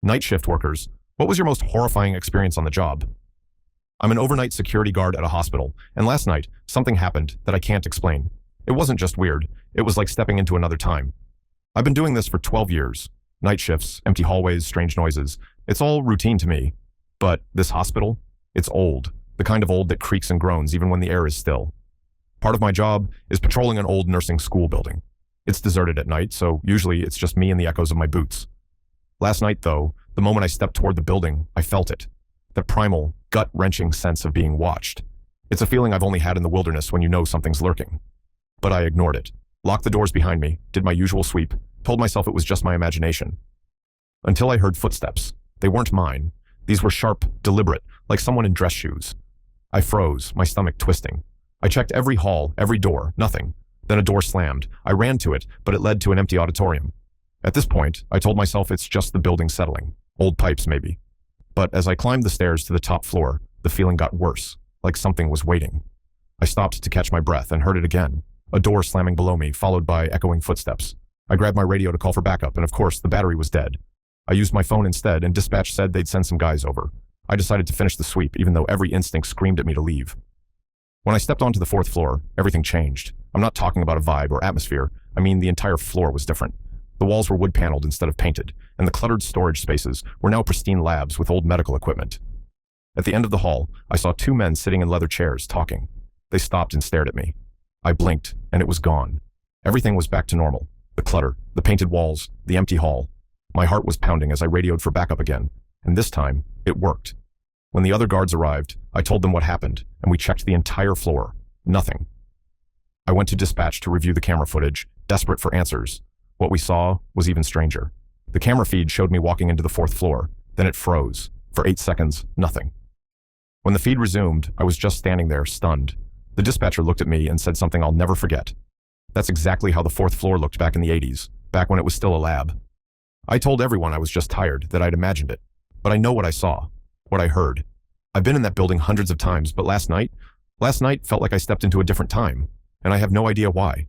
Night shift workers, what was your most horrifying experience on the job? I'm an overnight security guard at a hospital, and last night, something happened that I can't explain. It wasn't just weird, it was like stepping into another time. I've been doing this for 12 years. Night shifts, empty hallways, strange noises. It's all routine to me. But this hospital? It's old. The kind of old that creaks and groans even when the air is still. Part of my job is patrolling an old nursing school building. It's deserted at night, so usually it's just me and the echoes of my boots. Last night, though, the moment I stepped toward the building, I felt it. That primal, gut-wrenching sense of being watched. It's a feeling I've only had in the wilderness when you know something's lurking. But I ignored it. Locked the doors behind me, did my usual sweep, told myself it was just my imagination. Until I heard footsteps. They weren't mine. These were sharp, deliberate, like someone in dress shoes. I froze, my stomach twisting. I checked every hall, every door, nothing. Then a door slammed. I ran to it, but it led to an empty auditorium. At this point, I told myself it's just the building settling. Old pipes, maybe. But as I climbed the stairs to the top floor, the feeling got worse, like something was waiting. I stopped to catch my breath and heard it again. A door slamming below me, followed by echoing footsteps. I grabbed my radio to call for backup, and of course, the battery was dead. I used my phone instead, and dispatch said they'd send some guys over. I decided to finish the sweep, even though every instinct screamed at me to leave. When I stepped onto the 4th floor, everything changed. I'm not talking about a vibe or atmosphere. I mean, the entire floor was different. The walls were wood-paneled instead of painted, and the cluttered storage spaces were now pristine labs with old medical equipment. At the end of the hall, I saw 2 men sitting in leather chairs, talking. They stopped and stared at me. I blinked, and it was gone. Everything was back to normal. The clutter, the painted walls, the empty hall. My heart was pounding as I radioed for backup again, and this time, it worked. When the other guards arrived, I told them what happened, and we checked the entire floor. Nothing. I went to dispatch to review the camera footage, desperate for answers. What we saw was even stranger. The camera feed showed me walking into the 4th floor, then it froze. For 8 seconds, nothing. When the feed resumed, I was just standing there, stunned. The dispatcher looked at me and said something I'll never forget. That's exactly how the 4th floor looked back in the 80s, back when it was still a lab. I told everyone I was just tired, that I'd imagined it. But I know what I saw, what I heard. I've been in that building hundreds of times, but last night felt like I stepped into a different time, and I have no idea why.